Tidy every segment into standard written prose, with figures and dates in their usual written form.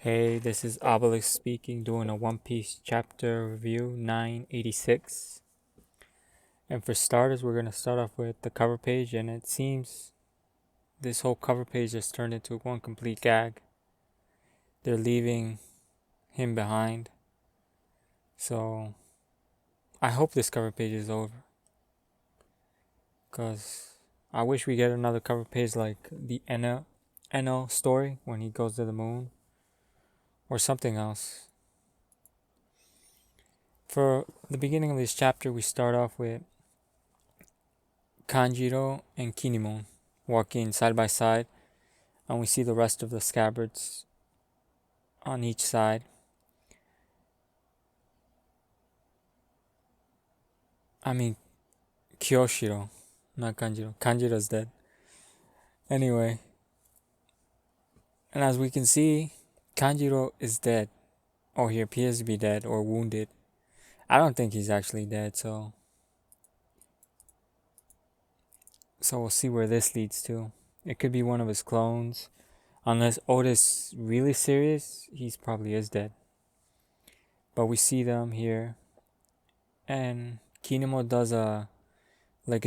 Hey, this is Obelisk speaking, doing a One Piece chapter review 986. And for starters, we're going to start off with the cover page, and it seems this whole cover page has turned into one complete gag. They're leaving him behind. So, I hope this cover page is over. Because I wish we get another cover page like the Enel story when he goes to the moon. Or something else. For the beginning of this chapter, we start off with Kanjiro and Kinemon walking side by side, and we see the rest of the scabbards on each side. I mean, Kyoshiro, not Kanjiro. Kanjiro's dead. Anyway, and as we can see, Kanjiro is dead, or he appears to be dead or wounded. I don't think he's actually dead, so we'll see where this leads to. It could be one of his clones. Unless Oda's really serious, he's probably is dead. But we see them here, and Kinemon does a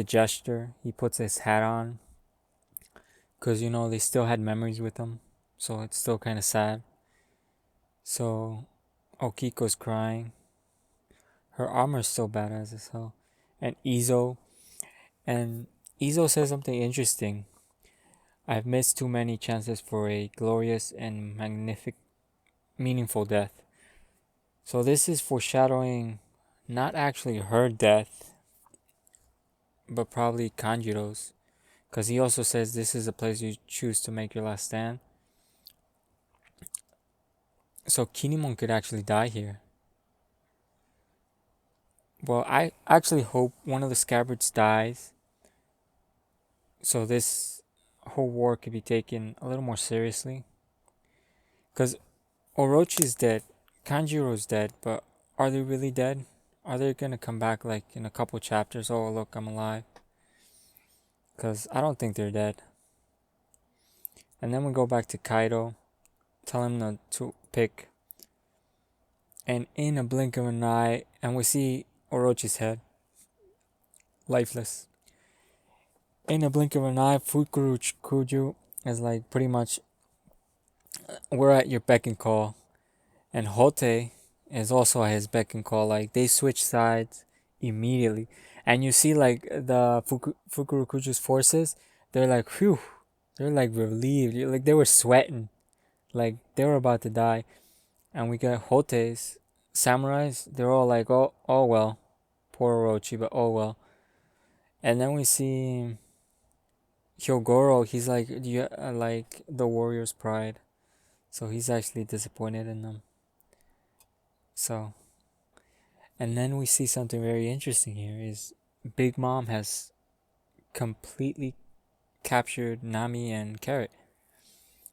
gesture. He puts his hat on because they still had memories with him, so it's still kind of sad. So Okiko's crying. Her armor's still badass as hell. And Izo says something interesting. I've missed too many chances for a glorious and meaningful death. So this is foreshadowing not actually her death, but probably Kanjiro's. Because he also says this is a place you choose to make your last stand. So Kinemon could actually die here. Well, I actually hope one of the scabbards dies, so this whole war could be taken a little more seriously. Because Orochi's dead, Kanjiro's dead, but are they really dead? Are they gonna come back like in a couple chapters? Oh, look, I'm alive. Because I don't think they're dead. And then we go back to Kaido, tell him to pick. And in a blink of an eye, and we see Orochi's head, lifeless. In a blink of an eye, Fukurokuju is like pretty much, we're at your beck and call. And Hote is also at his beck and call. Like, they switch sides immediately. And you see, like, the Fukurokuju's forces, they're like, phew. They're like relieved. Like, they were sweating. Like, they were about to die. And we got Hote's samurais. They're all like, oh well. Poor Orochi, but oh well. And then we see Hyogoro. He's like, like the warrior's pride. So he's actually disappointed in them. So, and then we see something very interesting here is Big Mom has completely captured Nami and Carrot.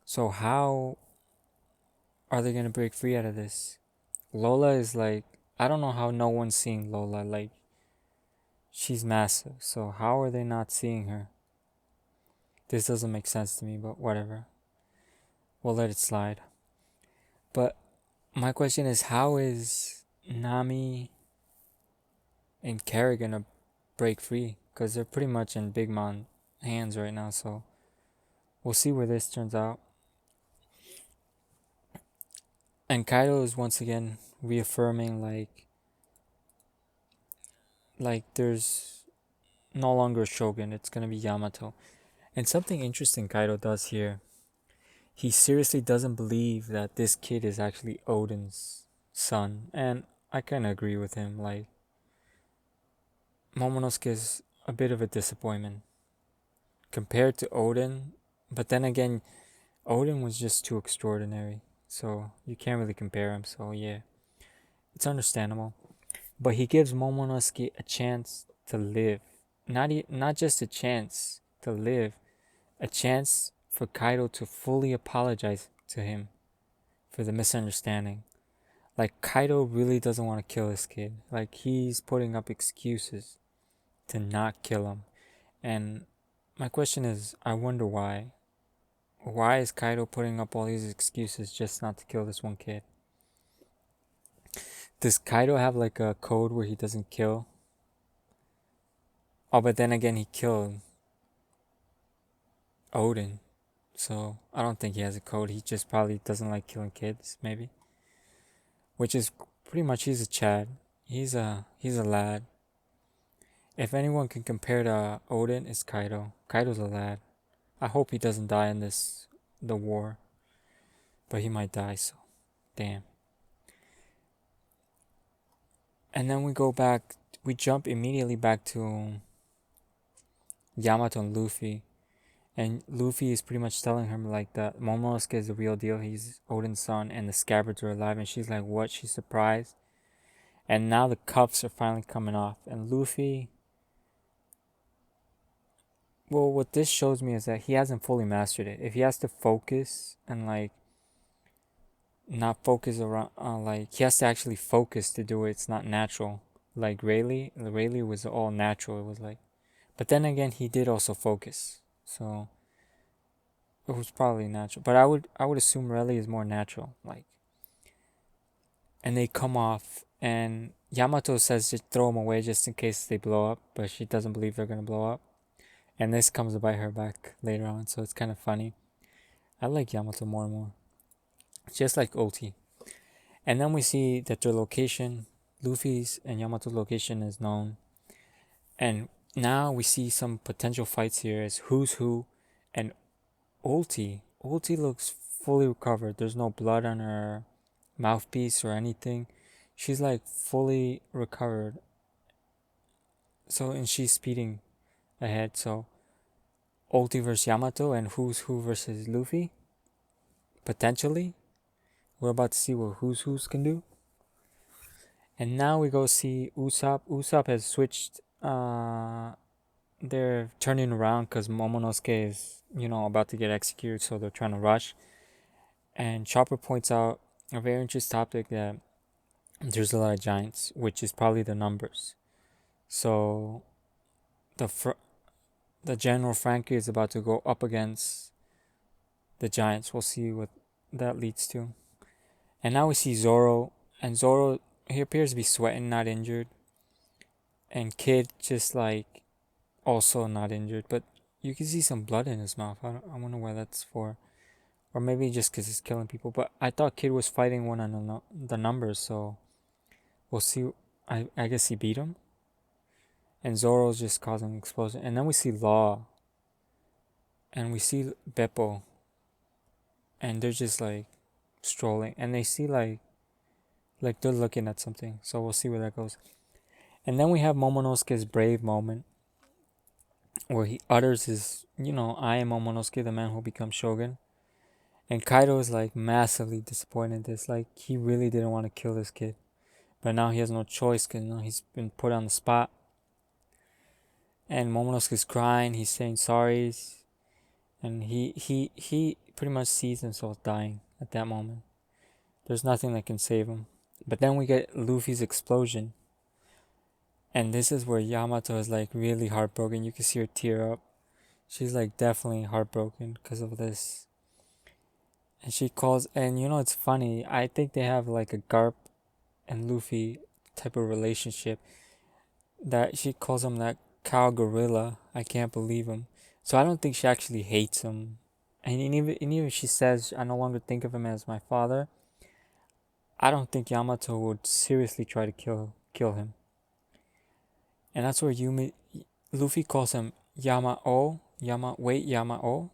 So how are they gonna break free out of this? Lola is like, I don't know how no one's seeing Lola. Like, she's massive. So how are they not seeing her? This doesn't make sense to me, but whatever. We'll let it slide. But my question is, how is Nami and Carrot gonna break free? Because they're pretty much in Big Mom's hands right now. So we'll see where this turns out. And Kaido is once again reaffirming like there's no longer a shogun, it's gonna be Yamato. And something interesting Kaido does here, he seriously doesn't believe that this kid is actually Odin's son. And I kinda agree with him. Like, Momonosuke is a bit of a disappointment compared to Odin, but then again, Odin was just too extraordinary. So you can't really compare him, so yeah. It's understandable. But he gives Momonosuke a chance to live. Not just a chance to live, a chance for Kaido to fully apologize to him for the misunderstanding. Like, Kaido really doesn't want to kill this kid. Like, he's putting up excuses to not kill him. And my question is, I wonder why. why is Kaido putting up all these excuses just not to kill this one kid? Does Kaido have like a code where he doesn't kill? Oh, but then again, he killed Oden. So I don't think he has a code. He just probably doesn't like killing kids, maybe. Which is pretty much, he's a Chad. He's a lad. If anyone can compare to Oden, it's Kaido. Kaido's a lad. I hope he doesn't die in the war. But he might die, so damn. And then we jump immediately back to Yamato and Luffy. And Luffy is pretty much telling him like that Momonosuke is the real deal. He's Odin's son and the scabbards are alive. And she's like, what? She's surprised. And now the cuffs are finally coming off. And Luffy, well, what this shows me is that he hasn't fully mastered it. If he has to focus and like not focus around, like he has to actually focus to do it. It's not natural. Like Rayleigh was all natural. It was like, but then again, he did also focus. So it was probably natural, but I would assume Rayleigh is more natural. Like, and they come off, and Yamato says to throw them away just in case they blow up, but she doesn't believe they're gonna blow up, and this comes to bite her back later on. So it's kind of funny. I like Yamato more and more, just like Oti. And then we see that their location, Luffy's and Yamato's location, is known, and now we see some potential fights here as who's who, and Ulti. Ulti looks fully recovered. There's no blood on her mouthpiece or anything. She's like fully recovered. So, and she's speeding ahead. So, Ulti versus Yamato and who's who versus Luffy. Potentially. We're about to see what who's can do. And now we go see Usopp. Usopp has switched. They're turning around because Momonosuke is, about to get executed. So they're trying to rush. And Chopper points out a very interesting topic that there's a lot of giants, which is probably the numbers. So the General Frankie is about to go up against the giants. We'll see what that leads to. And now we see Zoro, and Zoro, he appears to be sweating, not injured. And Kid just like also not injured, but you can see some blood in his mouth. I wonder why that's for. Or maybe just because he's killing people. But I thought Kid was fighting one on the numbers, so we'll see. I guess he beat him. And Zoro's just causing an explosion. And then we see Law. And we see Beppo. And they're just like strolling. And they see like they're looking at something. So we'll see where that goes. And then we have Momonosuke's brave moment. Where he utters his, I am Momonosuke, the man who becomes Shogun. And Kaido is like massively disappointed in this. Like he really didn't want to kill this kid. But now he has no choice because he's been put on the spot. And Momonosuke's crying. He's saying sorries. And he pretty much sees himself dying at that moment. There's nothing that can save him. But then we get Luffy's explosion. And this is where Yamato is like really heartbroken. You can see her tear up. She's like definitely heartbroken because of this. And she calls, and it's funny. I think they have like a Garp and Luffy type of relationship. That she calls him that cow gorilla. I can't believe him. So I don't think she actually hates him. And even she says, I no longer think of him as my father. I don't think Yamato would seriously try to kill him. And that's where Luffy calls him Yamao. Yamao.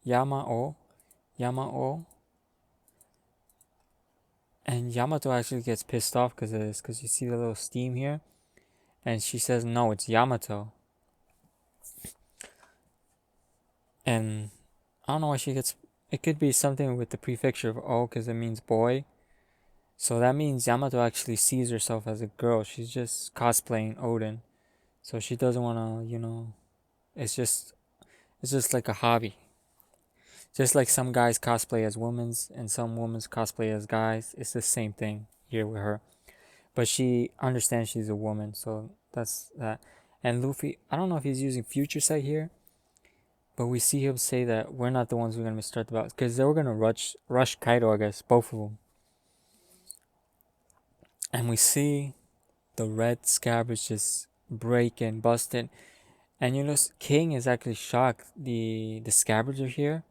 Yamao. And Yamato actually gets pissed off because of this, because you see the little steam here. And she says, no, it's Yamato. And I don't know why she gets... It could be something with the prefixure of O, because it means boy. So that means Yamato actually sees herself as a girl. She's just cosplaying Odin. So she doesn't want to, it's just like a hobby. Just like some guys cosplay as women and some women cosplay as guys. It's the same thing here with her. But she understands she's a woman, so that's that. And Luffy, I don't know if he's using Future Sight here, But we see him say that we're not the ones who are gonna start the battle because they were gonna rush Kaido, I guess, both of them. And we see the red scabbards just breaking, busting, and King is actually shocked. The scabbards are here,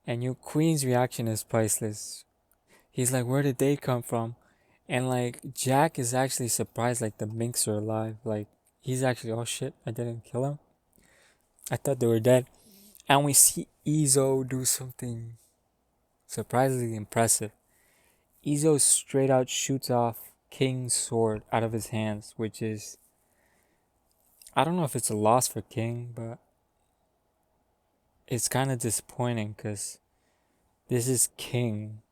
and Queen's reaction is priceless. He's like, "Where did they come from?" And like Jack is actually surprised, like the minks are alive. Like he's actually, oh shit, I didn't kill him. I thought they were dead. And we see Izo do something surprisingly impressive. Izo straight out shoots off King's sword out of his hands, which is, I don't know if it's a loss for King, but it's kind of disappointing because this is King.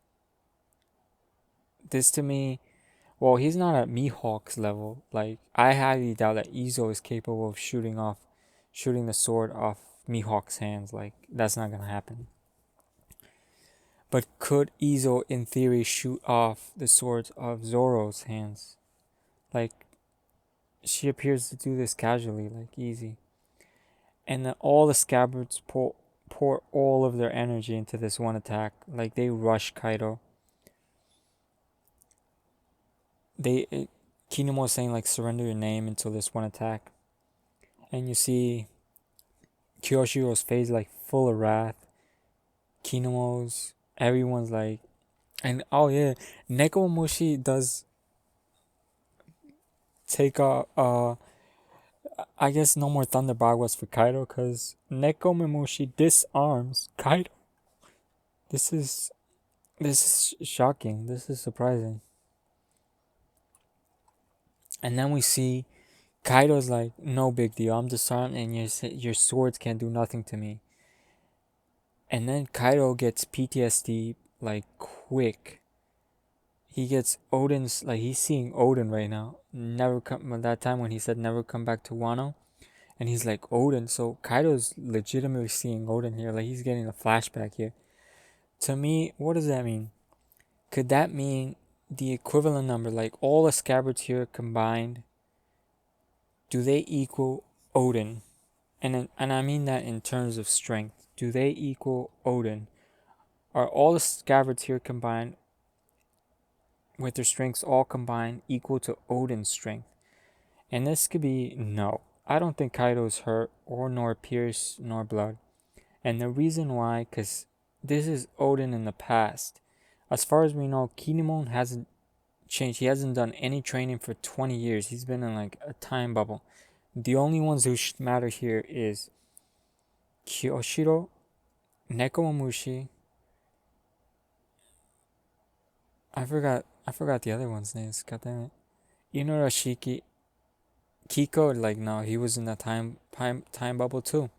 This to me, well, he's not at Mihawk's level. Like, I highly doubt that Izo is capable of shooting the sword off Mihawk's hands. Like, that's not gonna happen. But could Izo, in theory, shoot off the swords of Zoro's hands? Like, she appears to do this casually, like easy. And then all the scabbards pour all of their energy into this one attack. Like, they rush Kaido. Kinemon was saying, like, surrender your name until this one attack. And you see Kyoshiro's face, like, full of wrath. Kinemon's, everyone's like, and oh yeah, Nekomamushi does take I guess no more Thunder Bagwas for Kaido because Nekomamushi disarms Kaido. This is shocking. This is surprising. And then we see Kaido's like, no big deal. I'm disarmed and your swords can't do nothing to me. And then Kaido gets PTSD like quick. He gets Odin's, like he's seeing Odin right now. Never come that time when he said never come back to Wano. And he's like, Odin. So Kaido's legitimately seeing Odin here. Like he's getting a flashback here. To me, what does that mean? Could that mean the equivalent number, like all the scabbards here combined, do they equal Odin? And I mean that in terms of strength. Do they equal Odin? Are all the scabbards here combined with their strengths all combined equal to Odin's strength? And this could be no. I don't think Kaido is hurt or nor pierced nor blood. And the reason why, because this is Odin in the past. As far as we know, Kinemon hasn't changed. He hasn't done any training for 20 years. He's been in like a time bubble. The only ones who should matter here is Kyoshiro, Nekomamushi. I forgot the other one's names. God damn it. Inuarashiki. Kiko, like no, he was in that time bubble too.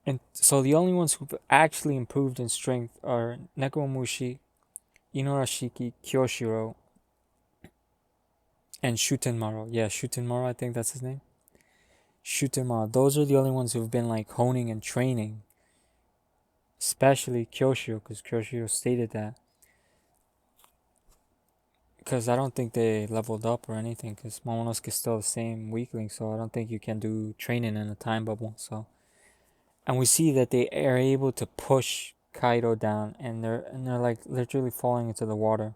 And so the only ones who've actually improved in strength are Nekomamushi, Inuarashiki, Kyoshiro, and Shutenmaro. Yeah, Shutenmaro, I think that's his name. Shutenmaro. Those are the only ones who've been like honing and training. Especially Kyoshiro, because Kyoshiro stated that. Because I don't think they leveled up or anything, because Momonosuke is still the same weakling, so I don't think you can do training in a time bubble, so. And we see that they are able to push Kaido down, and they're like literally falling into the water.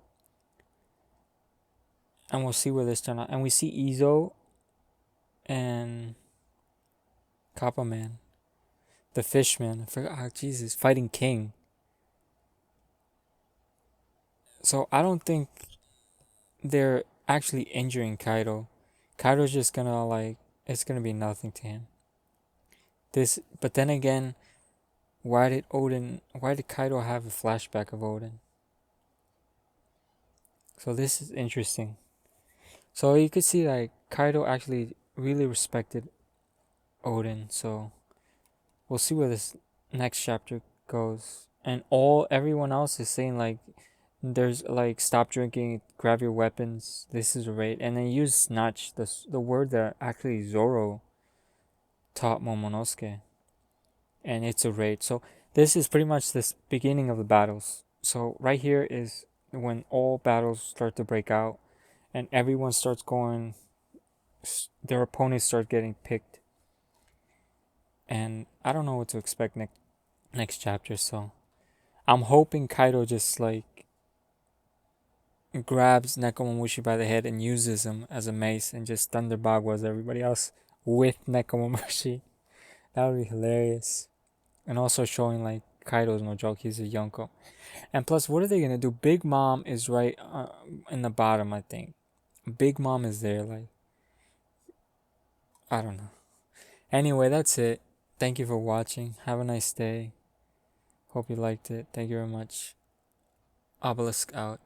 And we'll see where this turns out. And we see Izo and Kappa Man, the Fishman. I forgot. Oh, Jesus, fighting King. So I don't think they're actually injuring Kaido. Kaido's just gonna like, it's gonna be nothing to him. But then again, why did Kaido have a flashback of Odin? So this is interesting. So you could see like Kaido actually really respected Odin. So we'll see where this next chapter goes. And everyone else is saying like, there's like, stop drinking, grab your weapons. This is a raid, and then use snatch, the word that actually Zoro taught Momonosuke, and it's a raid. So this is pretty much this beginning of the battles. So right here is when all battles start to break out, and everyone starts going. Their opponents start getting picked, and I don't know what to expect next chapter. So I'm hoping Kaido just like grabs Nekomamushi by the head and uses him as a mace and just Thunder Bagwas everybody else with Nekomamushi. That would be hilarious. And also showing like Kaido's no joke, he's a Yonko. And plus, what are they gonna do? Big Mom is right in the bottom, I think. Big Mom is there, like, I don't know. Anyway, that's it. Thank you for watching. Have a nice day. Hope you liked it. Thank you very much. Obelisk out.